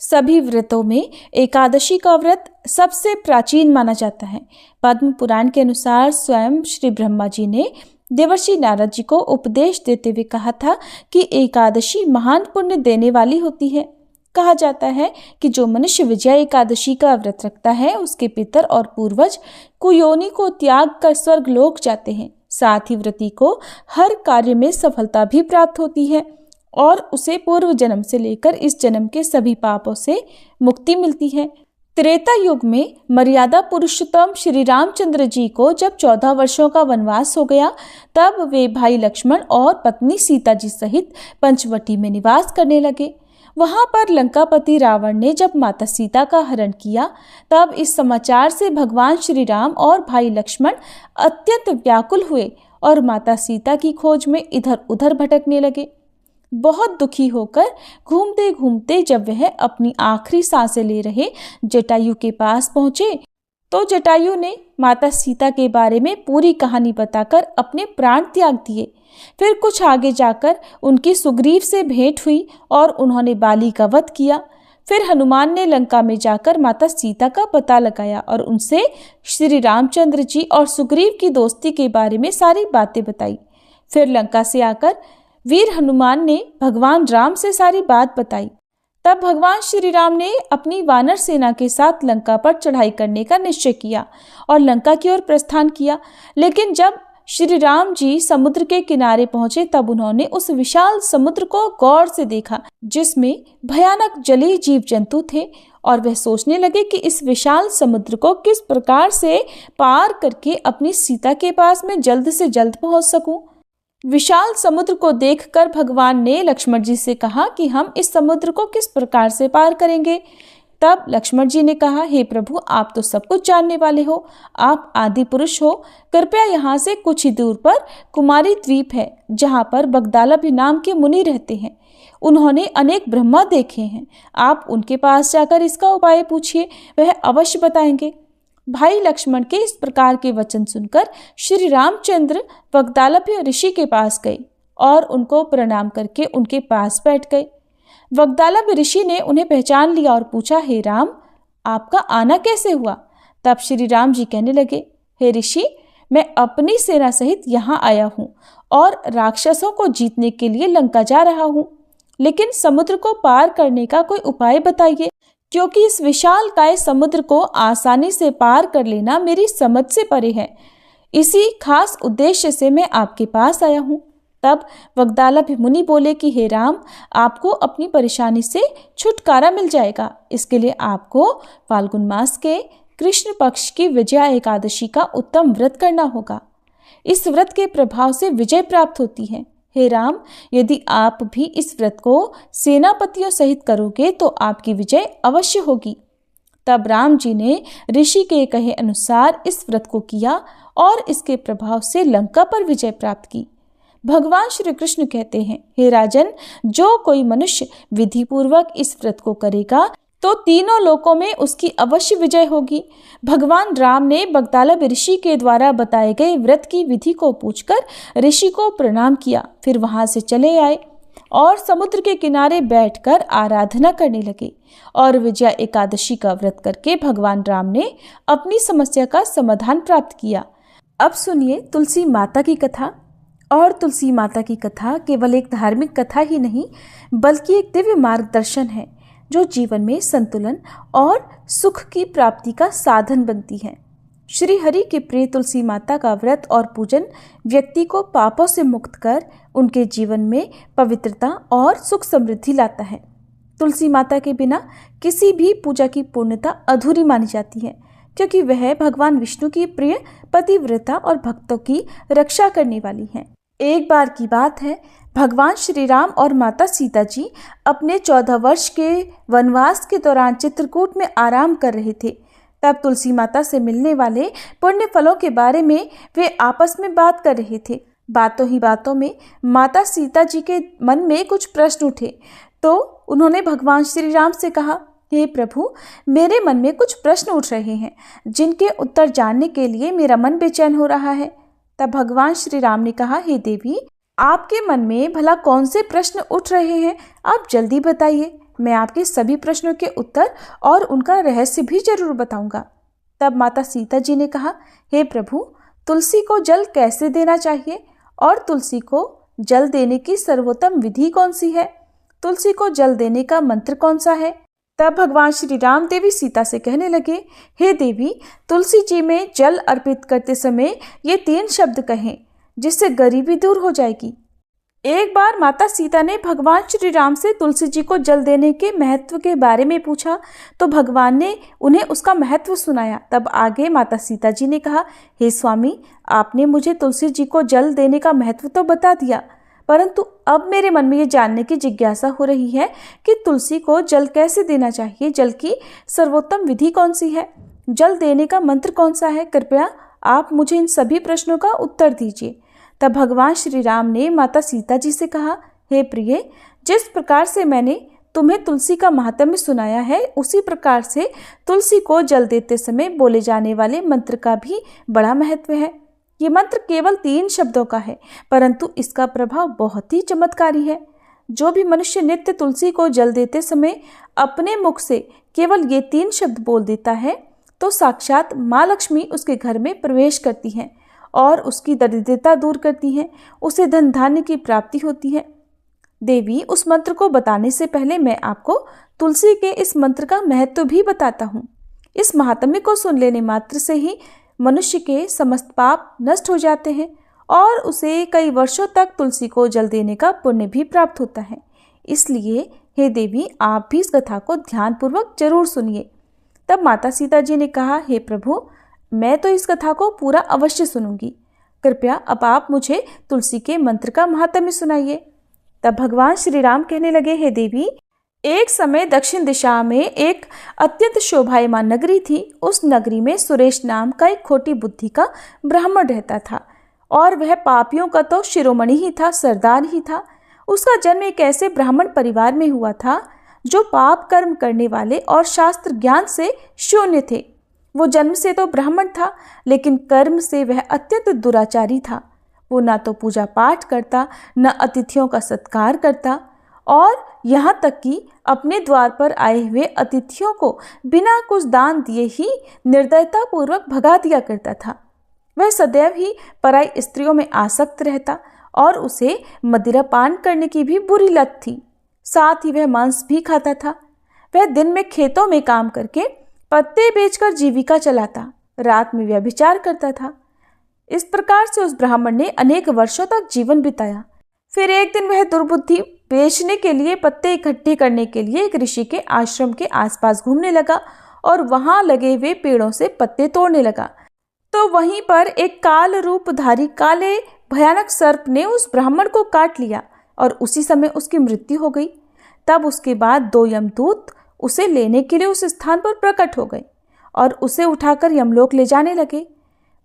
सभी व्रतों में एकादशी का व्रत सबसे प्राचीन माना जाता है। पद्म पुराण के अनुसार स्वयं श्री ब्रह्मा जी ने देवर्षि नारद जी को उपदेश देते हुए कहा था कि एकादशी महान पुण्य देने वाली होती है। कहा जाता है कि जो मनुष्य विजया एकादशी का व्रत रखता है उसके पितर और पूर्वज कुयोनि को त्याग कर स्वर्ग लोक जाते हैं। साथ ही व्रती को हर कार्य में सफलता भी प्राप्त होती है और उसे पूर्व जन्म से लेकर इस जन्म के सभी पापों से मुक्ति मिलती है। त्रेता युग में मर्यादा पुरुषोत्तम श्री रामचंद्र जी को जब 14 वर्षों का वनवास हो गया, तब वे भाई लक्ष्मण और पत्नी सीता जी सहित पंचवटी में निवास करने लगे। वहां पर लंकापति रावण ने जब माता सीता का हरण किया, तब इस समाचार से भगवान श्री राम और भाई लक्ष्मण अत्यंत व्याकुल हुए और माता सीता की खोज में इधर उधर भटकने लगे। बहुत दुखी होकर घूमते घूमते जब वह अपनी आखिरी सांसें ले रहे जटायु के पास पहुंचे, तो जटायु ने माता सीता के बारे में पूरी कहानी बताकर अपने प्राण त्याग दिए। फिर कुछ आगे जाकर उनकी सुग्रीव से भेंट हुई और उन्होंने बाली का वध किया। फिर हनुमान ने लंका में जाकर माता सीता का पता लगाया और उनसे श्री रामचंद्र जी और सुग्रीव की दोस्ती के बारे में सारी बातें बताई। फिर लंका से आकर वीर हनुमान ने भगवान राम से सारी बात बताई। तब भगवान श्री राम ने अपनी वानर सेना के साथ लंका पर चढ़ाई करने का निश्चय किया और लंका की ओर प्रस्थान किया। लेकिन जब श्री राम जी समुद्र के किनारे पहुंचे, तब उन्होंने उस विशाल समुद्र को गौर से देखा, जिसमें भयानक जलीय जीव जंतु थे, और वह सोचने लगे कि इस विशाल समुद्र को किस प्रकार से पार करके अपनी सीता के पास में जल्द से जल्द पहुंच सकूं। विशाल समुद्र को देखकर भगवान ने लक्ष्मण जी से कहा कि हम इस समुद्र को किस प्रकार से पार करेंगे। तब लक्ष्मण जी ने कहा, हे प्रभु, आप तो सब कुछ जानने वाले हो, आप आदि पुरुष हो। कृपया यहाँ से कुछ ही दूर पर कुमारी द्वीप है, जहाँ पर बगदालभ नाम के मुनि रहते हैं। उन्होंने अनेक ब्रह्मा देखे हैं। आप उनके पास जाकर इसका उपाय पूछिए, वह अवश्य बताएंगे। भाई लक्ष्मण के इस प्रकार के वचन सुनकर श्री रामचंद्र बगदालभ ऋषि के पास गए और उनको प्रणाम करके उनके पास बैठ गए। बगदालभ ऋषि ने उन्हें पहचान लिया और पूछा, हे राम, आपका आना कैसे हुआ? तब श्री राम जी कहने लगे, हे ऋषि, मैं अपनी सेना सहित यहाँ आया हूँ और राक्षसों को जीतने के लिए लंका जा रहा हूँ, लेकिन समुद्र को पार करने का कोई उपाय बताइए, क्योंकि इस विशाल काय समुद्र को आसानी से पार कर लेना मेरी समझ से परे है। इसी खास उद्देश्य से मैं आपके पास आया हूँ। तब बगदालभ मुनि बोले कि हे राम, आपको अपनी परेशानी से छुटकारा मिल जाएगा। इसके लिए आपको फाल्गुन मास के कृष्ण पक्ष की विजया एकादशी का उत्तम व्रत करना होगा। इस व्रत के प्रभाव से विजय प्राप्त होती है। हे राम, यदि आप भी इस व्रत को सेनापतियों सहित करोगे तो आपकी विजय अवश्य होगी। तब राम जी ने ऋषि के कहे अनुसार इस व्रत को किया और इसके प्रभाव से लंका पर विजय प्राप्त की। भगवान श्री कृष्ण कहते हैं, हे राजन, जो कोई मनुष्य विधि पूर्वक इस व्रत को करेगा तो तीनों लोकों में उसकी अवश्य विजय होगी। भगवान राम ने बगदालभ ऋषि के द्वारा बताए गए व्रत की विधि को पूछकर ऋषि को प्रणाम किया। फिर वहां से चले आए और समुद्र के किनारे बैठकर आराधना करने लगे और विजया एकादशी का व्रत करके भगवान राम ने अपनी समस्या का समाधान प्राप्त किया। अब सुनिए तुलसी माता की कथा। और तुलसी माता की कथा केवल एक धार्मिक कथा ही नहीं, बल्कि एक दिव्य मार्गदर्शन है जो जीवन में संतुलन और सुख की प्राप्ति का साधन बनती है। श्री हरि के प्रिय तुलसी माता का व्रत और पूजन व्यक्ति को पापों से मुक्त कर उनके जीवन में पवित्रता और सुख समृद्धि लाता है। तुलसी माता के बिना किसी भी पूजा की पूर्णता अधूरी मानी जाती है, क्योंकि वह भगवान विष्णु की प्रिय पतिव्रता और भक्तों की रक्षा करने वाली हैं। एक बार की बात है, भगवान श्री राम और माता सीता जी अपने 14 वर्ष के वनवास के दौरान चित्रकूट में आराम कर रहे थे। तब तुलसी माता से मिलने वाले पुण्य फलों के बारे में वे आपस में बात कर रहे थे। बातों ही बातों में माता सीता जी के मन में कुछ प्रश्न उठे, तो उन्होंने भगवान श्री राम से कहा, हे प्रभु, मेरे मन में कुछ प्रश्न उठ रहे हैं जिनके उत्तर जानने के लिए मेरा मन बेचैन हो रहा है। तब भगवान श्री राम ने कहा, हे देवी, आपके मन में भला कौन से प्रश्न उठ रहे हैं? आप जल्दी बताइए, मैं आपके सभी प्रश्नों के उत्तर और उनका रहस्य भी जरूर बताऊंगा। तब माता सीता जी ने कहा, हे प्रभु, तुलसी को जल कैसे देना चाहिए और तुलसी को जल देने की सर्वोत्तम विधि कौन सी है? तुलसी को जल देने का मंत्र कौन सा है? तब भगवान श्री राम देवी सीता से कहने लगे, हे देवी, तुलसी जी में जल अर्पित करते समय ये 3 शब्द कहें, जिससे गरीबी दूर हो जाएगी। एक बार माता सीता ने भगवान श्री राम से तुलसी जी को जल देने के महत्व के बारे में पूछा, तो भगवान ने उन्हें उसका महत्व सुनाया। तब आगे माता सीता जी ने कहा, हे स्वामी, आपने मुझे तुलसी जी को जल देने का महत्व तो बता दिया, परंतु अब मेरे मन में ये जानने की जिज्ञासा हो रही है कि तुलसी को जल कैसे देना चाहिए, जल की सर्वोत्तम विधि कौन सी है, जल देने का मंत्र कौन सा है? कृपया आप मुझे इन सभी प्रश्नों का उत्तर दीजिए। तब भगवान श्री राम ने माता सीता जी से कहा, हे प्रिय, जिस प्रकार से मैंने तुम्हें तुलसी का महात्म्य सुनाया है, उसी प्रकार से तुलसी को जल देते समय बोले जाने वाले मंत्र का भी बड़ा महत्व है। ये मंत्र केवल 3 शब्दों का है, परंतु इसका प्रभाव बहुत ही चमत्कारी है। जो भी मनुष्य नित्य तुलसी को जल देते समय अपने मुख से केवल ये 3 शब्द बोल देता है, तो साक्षात माँ लक्ष्मी उसके घर में प्रवेश करती हैं और उसकी दरिद्रता दूर करती हैं, उसे धन धान्य की प्राप्ति होती है। देवी, उस मंत्र को बताने से पहले मैं आपको तुलसी के इस मंत्र का महत्व भी बताता हूँ। इस महात्म्य को सुन लेने मात्र से ही मनुष्य के समस्त पाप नष्ट हो जाते हैं और उसे कई वर्षों तक तुलसी को जल देने का पुण्य भी प्राप्त होता है। इसलिए हे देवी, आप भी इस कथा को ध्यानपूर्वक जरूर सुनिए। तब माता सीता जी ने कहा, हे प्रभु, मैं तो इस कथा को पूरा अवश्य सुनूंगी। कृपया अब आप मुझे तुलसी के मंत्र का महात्म्य सुनाइए। तब भगवान श्री राम कहने लगे, हे देवी, एक समय दक्षिण दिशा में एक अत्यंत शोभायमान नगरी थी। उस नगरी में सुरेश नाम का एक खोटी बुद्धि का ब्राह्मण रहता था और वह पापियों का तो शिरोमणि ही था, सरदार ही था। उसका जन्म एक ऐसे ब्राह्मण परिवार में हुआ था जो पाप कर्म करने वाले और शास्त्र ज्ञान से शून्य थे। वो जन्म से तो ब्राह्मण था, लेकिन कर्म से वह अत्यंत दुराचारी था। वो ना तो पूजा पाठ करता, न अतिथियों का सत्कार करता और यहाँ तक कि अपने द्वार पर आए हुए अतिथियों को बिना कुछ दान दिए ही निर्दयता पूर्वक भगा दिया करता था। वह सदैव ही पराई स्त्रियों में आसक्त रहता और उसे मदिरा पान करने की भी बुरी लत थी। साथ ही वह मांस भी खाता था। वह दिन में खेतों में काम करके पत्ते बेचकर जीविका चलाता, रात में व्यभिचार करता था। इस प्रकार से उस ब्राह्मण ने अनेक वर्षों तक जीवन बिताया। फिर एक दिन वह दुर्बुद्धि बेचने के लिए पत्ते इकट्ठे करने के लिए एक ऋषि के आश्रम के आसपास घूमने लगा और वहां लगे हुए पेड़ों से पत्ते तोड़ने लगा। तो वहीं पर एक काल रूपधारी काले भयानक सर्प ने उस ब्राह्मण को काट लिया और उसी समय उसकी मृत्यु हो गई। तब उसके बाद 2 यमदूत उसे लेने के लिए उस स्थान पर प्रकट हो गए और उसे उठाकर यमलोक ले जाने लगे।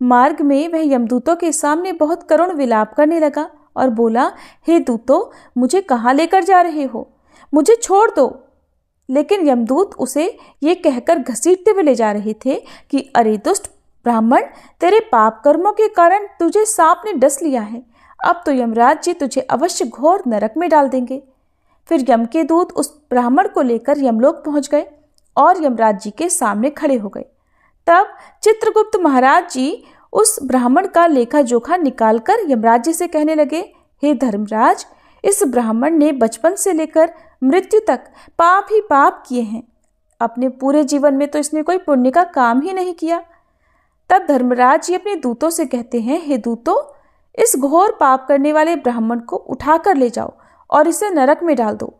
मार्ग में वह यमदूतों के सामने बहुत करुण विलाप करने लगा और बोला, हे दूतों, मुझे कहाँ लेकर जा रहे हो? मुझे छोड़ दो। लेकिन यमदूत उसे ये कहकर घसीटते हुए ले जा रहे थे कि अरे दुष्ट ब्राह्मण, तेरे पाप कर्मों के कारण तुझे सांप ने डस लिया है। अब तो यमराज जी तुझे अवश्य घोर नरक में डाल देंगे। फिर यम के दूत उस ब्राह्मण को लेकर यमलोक पहुंच गए और यमराज जी के सामने खड़े हो गए। तब चित्रगुप्त महाराज जी उस ब्राह्मण का लेखा जोखा निकालकर यमराज जी से कहने लगे, हे धर्मराज, इस ब्राह्मण ने बचपन से लेकर मृत्यु तक पाप ही पाप किए हैं। अपने पूरे जीवन में तो इसने कोई पुण्य का काम ही नहीं किया। तब धर्मराज जी अपने दूतों से कहते हैं, हे दूतों, इस घोर पाप करने वाले ब्राह्मण को उठाकर ले जाओ और इसे नरक में डाल दो।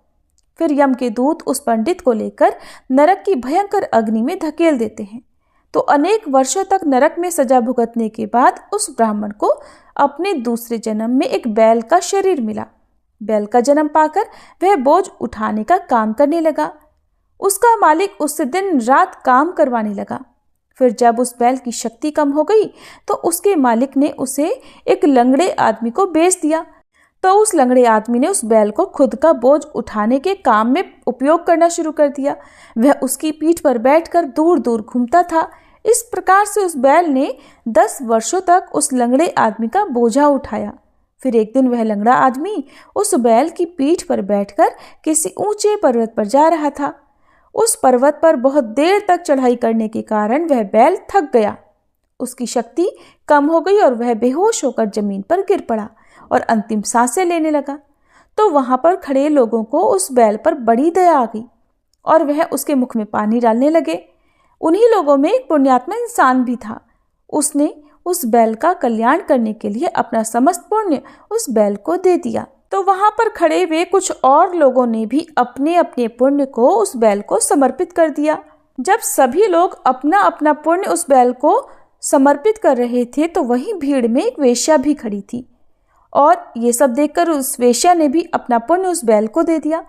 फिर यम के दूत उस पंडित को लेकर नरक की भयंकर अग्नि में धकेल देते हैं। तो अनेक वर्षों तक नरक में सजा भुगतने के बाद उस ब्राह्मण को अपने दूसरे जन्म में एक बैल का शरीर मिला। बैल का जन्म पाकर वह बोझ उठाने का काम करने लगा। उसका मालिक उससे दिन रात काम करवाने लगा। फिर जब उस बैल की शक्ति कम हो गई तो उसके मालिक ने उसे एक लंगड़े आदमी को बेच दिया। तो उस लंगड़े आदमी ने उस बैल को खुद का बोझ उठाने के काम में उपयोग करना शुरू कर दिया। वह उसकी पीठ पर बैठकर दूर दूर घूमता था। इस प्रकार से उस बैल ने 10 वर्षों तक उस लंगड़े आदमी का बोझा उठाया। फिर एक दिन वह लंगड़ा आदमी उस बैल की पीठ पर बैठकर किसी ऊंचे पर्वत पर जा रहा था। उस पर्वत पर बहुत देर तक चढ़ाई करने के कारण वह बैल थक गया। उसकी शक्ति कम हो गई और वह बेहोश होकर जमीन पर गिर पड़ा और अंतिम सांसें लेने लगा। तो वहां पर खड़े लोगों को उस बैल पर बड़ी दया आ गई और वह उसके मुख में पानी डालने लगे। उन्हीं लोगों में एक पुण्यात्मा इंसान भी था। उसने उस बैल का कल्याण करने के लिए अपना समस्त पुण्य उस बैल को दे दिया। तो वहां पर खड़े हुए कुछ और लोगों ने भी अपने अपने पुण्य को उस बैल को समर्पित कर दिया। जब सभी लोग अपना अपना पुण्य उस बैल को समर्पित कर रहे थे तो वहीं भीड़ में एक वेश्या भी खड़ी थी और ये सब देखकर उस वेश्या ने भी अपना पुण्य उस बैल को दे दिया।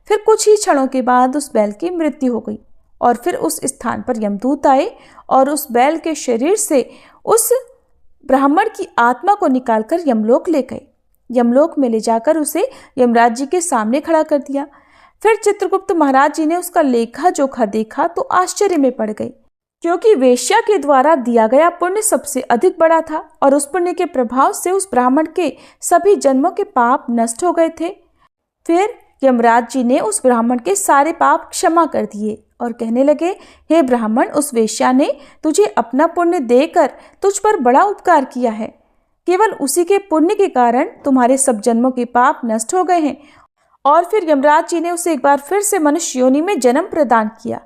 फिर कुछ ही क्षणों के बाद उस बैल की मृत्यु हो गई और फिर उस स्थान पर यमदूत आए और उस बैल के शरीर से उस ब्राह्मण की आत्मा को निकालकर यमलोक ले गए। यमलोक में ले जाकर उसे यमराज जी के सामने खड़ा कर दिया। फिर चित्रगुप्त महाराज जी ने उसका लेखा जोखा देखा तो आश्चर्य में पड़ गए, क्योंकि वेश्या के द्वारा दिया गया पुण्य सबसे अधिक बड़ा था और उस पुण्य के प्रभाव से उस ब्राह्मण के सभी जन्मों के पाप नष्ट हो गए थे। फिर यमराज जी ने उस ब्राह्मण के सारे पाप क्षमा कर दिए और कहने लगे, हे ब्राह्मण, उस वेश्या ने तुझे अपना पुण्य देकर तुझ पर बड़ा उपकार किया है। केवल उसी के पुण्य के कारण तुम्हारे सब जन्मों के पाप नष्ट हो गए हैं। और फिर यमराज जी ने उसे एक बार फिर से मनुष्य योनि में जन्म प्रदान किया।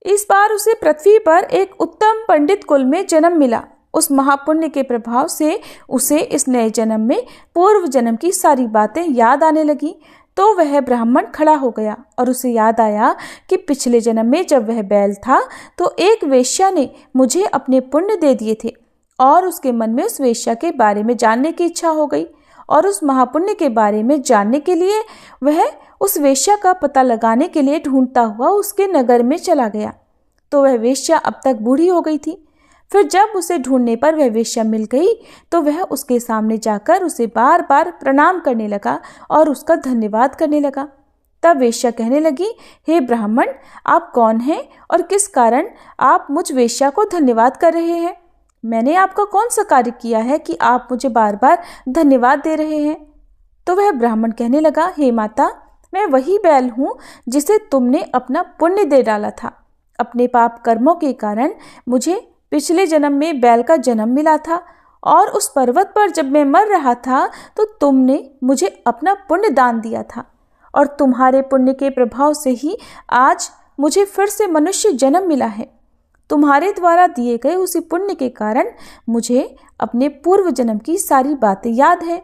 इस बार उसे पृथ्वी पर एक उत्तम पंडित कुल में जन्म मिला। उस महापुण्य के प्रभाव से उसे इस नए जन्म में पूर्व जन्म की सारी बातें याद आने लगी। तो वह ब्राह्मण खड़ा हो गया और उसे याद आया कि पिछले जन्म में जब वह बैल था तो एक वेश्या ने मुझे अपने पुण्य दे दिए थे और उसके मन में उस वेश्या के बारे में जानने की इच्छा हो गई और उस महापुण्य के बारे में जानने के लिए वह उस वेश्या का पता लगाने के लिए ढूंढता हुआ उसके नगर में चला गया। तो वह वेश्या अब तक बूढ़ी हो गई थी। फिर जब उसे ढूंढने पर वह वेश्या मिल गई तो वह उसके सामने जाकर उसे बार बार प्रणाम करने लगा और उसका धन्यवाद करने लगा। तब वेश्या कहने लगी, हे ब्राह्मण, आप कौन हैं और किस कारण आप मुझ वेश्या को धन्यवाद कर रहे हैं? मैंने आपका कौन सा कार्य किया है कि आप मुझे बार बार धन्यवाद दे रहे हैं? तो वह ब्राह्मण कहने लगा, हे माता, मैं वही बैल हूँ जिसे तुमने अपना पुण्य दे डाला था। अपने पाप कर्मों के कारण मुझे पिछले जन्म में बैल का जन्म मिला था और उस पर्वत पर जब मैं मर रहा था तो तुमने मुझे अपना पुण्य दान दिया था और तुम्हारे पुण्य के प्रभाव से ही आज मुझे फिर से मनुष्य जन्म मिला है। तुम्हारे द्वारा दिए गए उसी पुण्य के कारण मुझे अपने पूर्व जन्म की सारी बातें याद है।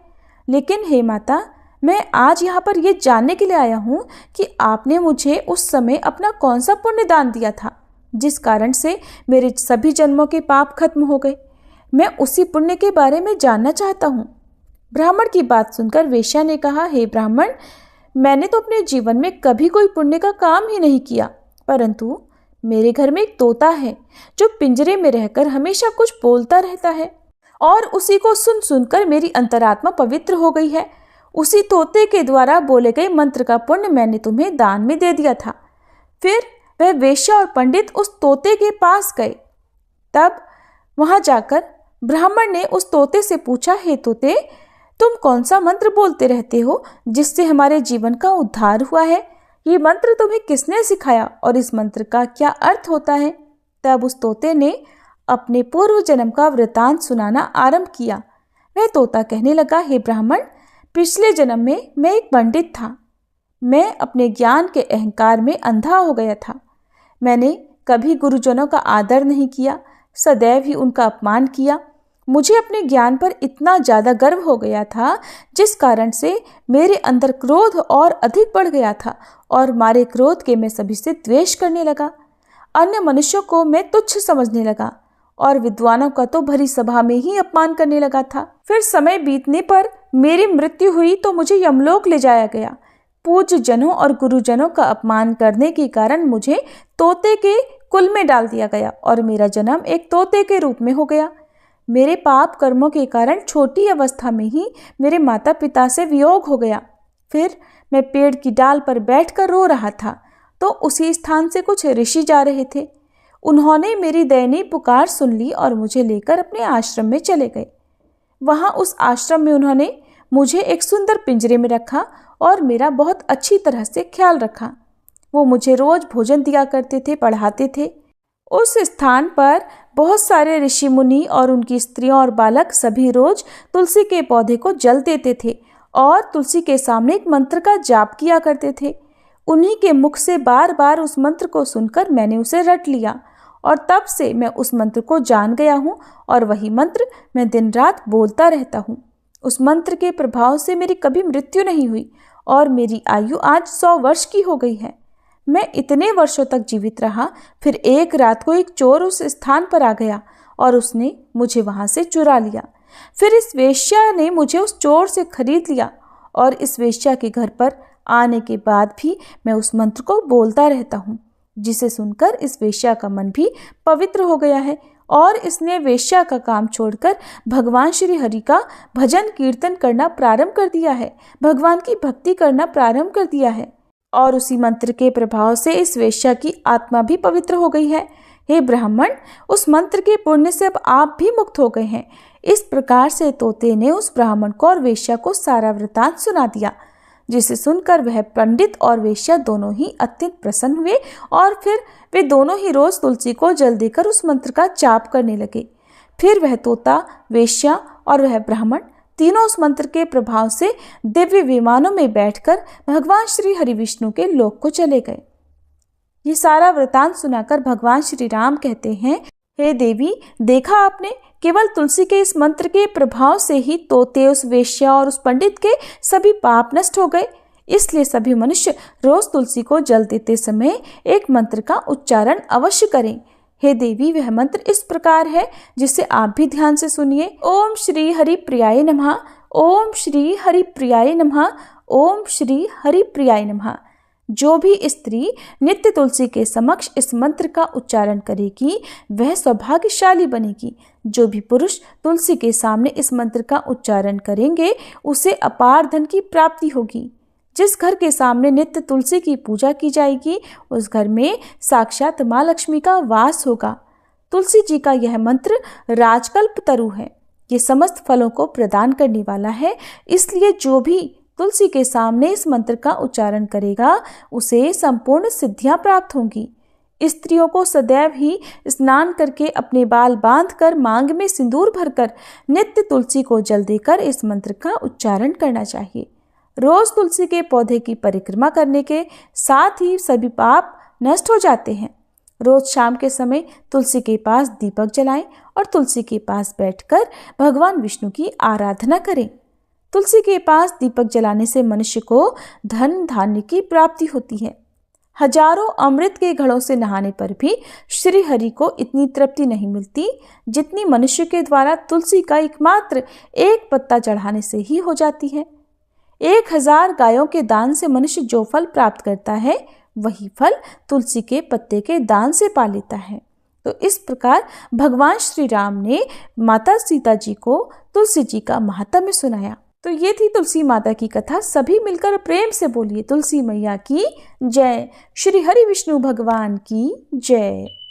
लेकिन हे माता, मैं आज यहाँ पर यह जानने के लिए आया हूँ कि आपने मुझे उस समय अपना कौन सा पुण्य दान दिया था जिस कारण से मेरे सभी जन्मों के पाप खत्म हो गए। मैं उसी पुण्य के बारे में जानना चाहता हूँ। ब्राह्मण की बात सुनकर वेश्या ने कहा, हे ब्राह्मण, मैंने तो अपने जीवन में कभी कोई पुण्य का काम ही नहीं किया, परंतु मेरे घर में एक तोता है जो पिंजरे में रहकर हमेशा कुछ बोलता रहता है और उसी को सुन सुनकर मेरी अंतरात्मा पवित्र हो गई है। उसी तोते के द्वारा बोले गए मंत्र का पुण्य मैंने तुम्हें दान में दे दिया था। फिर वह वेश्या और पंडित उस तोते के पास गए। तब वहां जाकर ब्राह्मण ने उस तोते से पूछा, हे तोते, तुम कौन सा मंत्र बोलते रहते हो जिससे हमारे जीवन का उद्धार हुआ है? ये मंत्र तुम्हें किसने सिखाया और इस मंत्र का क्या अर्थ होता है? तब उस तोते ने अपने पूर्व जन्म का वृतांत सुनाना आरंभ किया। वह तोता कहने लगा, हे ब्राह्मण, पिछले जन्म में मैं एक पंडित था। मैं अपने ज्ञान के अहंकार में अंधा हो गया था। मैंने कभी गुरुजनों का आदर नहीं किया, सदैव ही उनका अपमान किया। मुझे अपने ज्ञान पर इतना ज़्यादा गर्व हो गया था जिस कारण से मेरे अंदर क्रोध और अधिक बढ़ गया था और मारे क्रोध के मैं सभी से द्वेष करने लगा। अन्य मनुष्यों को मैं तुच्छ समझने लगा और विद्वानों का तो भरी सभा में ही अपमान करने लगा था। फिर समय बीतने पर मेरी मृत्यु हुई तो मुझे यमलोक ले जाया गया। पूज्य जनों और गुरुजनों का अपमान करने के कारण मुझे तोते के कुल में डाल दिया गया और मेरा जन्म एक तोते के रूप में हो गया। मेरे पाप कर्मों के कारण छोटी अवस्था में ही मेरे माता पिता से वियोग हो गया। फिर मैं पेड़ की डाल पर बैठकर रो रहा था तो उसी स्थान से कुछ ऋषि जा रहे थे। उन्होंने मेरी दयनीय पुकार सुन ली और मुझे लेकर अपने आश्रम में चले गए। वहां उस आश्रम में उन्होंने मुझे एक सुंदर पिंजरे में रखा और मेरा बहुत अच्छी तरह से ख्याल रखा। वो मुझे रोज भोजन दिया करते थे, पढ़ाते थे। उस स्थान पर बहुत सारे ऋषि मुनि और उनकी स्त्रियां और बालक सभी रोज तुलसी के पौधे को जल देते थे और तुलसी के सामने एक मंत्र का जाप किया करते थे। उन्हीं के मुख से बार बार उस मंत्र को सुनकर मैंने उसे रट लिया और तब से मैं उस मंत्र को जान गया हूँ और वही मंत्र मैं दिन रात बोलता रहता हूँ। उस मंत्र के प्रभाव से मेरी कभी मृत्यु नहीं हुई और मेरी आयु आज 100 वर्ष की हो गई है। मैं इतने वर्षों तक जीवित रहा। फिर एक रात को एक चोर उस स्थान पर आ गया और उसने मुझे वहां से चुरा लिया। फिर इस वेश्या ने मुझे उस चोर से खरीद लिया और इस वेश्या के घर पर आने के बाद भी मैं उस मंत्र को बोलता रहता हूँ, जिसे सुनकर इस वेश्या का मन भी पवित्र हो गया है और इसने वेश्या का काम छोड़कर भगवान श्री हरि का भजन कीर्तन करना प्रारंभ कर दिया है, भगवान की भक्ति करना प्रारंभ कर दिया है और उसी मंत्र के प्रभाव से इस वेश्या की आत्मा भी पवित्र हो गई है। हे ब्राह्मण, उस मंत्र के पुण्य से अब आप भी मुक्त हो गए हैं। इस प्रकार से तोते ने उस ब्राह्मण को और वेश्या को सारा वृतांत सुना दिया, जिसे सुनकर वह पंडित और वेश्या दोनों ही अत्यंत प्रसन्न हुए और फिर वे दोनों ही रोज तुलसी को जल देकर उस मंत्र का जाप करने लगे। फिर वह तोता, वेश्या और वह ब्राह्मण तीनों उस मंत्र के प्रभाव से दिव्य विमानों में बैठकर भगवान श्री हरि विष्णु के लोक को चले गए। ये सारा वृतांत सुनाकर भगवान श्री राम कहते हैं, हे देवी, देखा आपने, केवल तुलसी के इस मंत्र के प्रभाव से ही तोते, उस वेश्या और उस पंडित के सभी पाप नष्ट हो गए। इसलिए सभी मनुष्य रोज तुलसी को जल देते समय एक मंत्र का उच्चारण अवश्य करें। हे देवी, वह मंत्र इस प्रकार है, जिसे आप भी ध्यान से सुनिए। ओम श्री हरि प्रियाय नमः, ओम श्री हरि प्रियाय नमः, ओम श्री हरि प्रियाय नमः। जो भी स्त्री नित्य तुलसी के समक्ष इस मंत्र का उच्चारण करेगी वह सौभाग्यशाली बनेगी। जो भी पुरुष तुलसी के सामने इस मंत्र का उच्चारण करेंगे उसे अपार धन की प्राप्ति होगी। जिस घर के सामने नित्य तुलसी की पूजा की जाएगी उस घर में साक्षात माँ लक्ष्मी का वास होगा। तुलसी जी का यह मंत्र राजकल्प तरु है। ये समस्त फलों को प्रदान करने वाला है। इसलिए जो भी तुलसी के सामने इस मंत्र का उच्चारण करेगा उसे संपूर्ण सिद्धियां प्राप्त होंगी। स्त्रियों को सदैव ही स्नान करके अपने बाल बांधकर मांग में सिंदूर भरकर नित्य तुलसी को जल देकर इस मंत्र का उच्चारण करना चाहिए। रोज तुलसी के पौधे की परिक्रमा करने के साथ ही सभी पाप नष्ट हो जाते हैं। रोज शाम के समय तुलसी के पास दीपक जलाएं और तुलसी के पास बैठकर भगवान विष्णु की आराधना करें। तुलसी के पास दीपक जलाने से मनुष्य को धन धान्य की प्राप्ति होती है। हजारों अमृत के घड़ों से नहाने पर भी श्री हरि को इतनी तृप्ति नहीं मिलती जितनी मनुष्य के द्वारा तुलसी का एकमात्र एक पत्ता चढ़ाने से ही हो जाती है। 1000 गायों के दान से मनुष्य जो फल प्राप्त करता है वही फल तुलसी के पत्ते के दान से पा लेता है। तो इस प्रकार भगवान श्री राम ने माता सीता जी को तुलसी जी का महात्म्य सुनाया। तो ये थी तुलसी माता की कथा। सभी मिलकर प्रेम से बोलिए तुलसी मैया की जय। श्री हरि विष्णु भगवान की जय।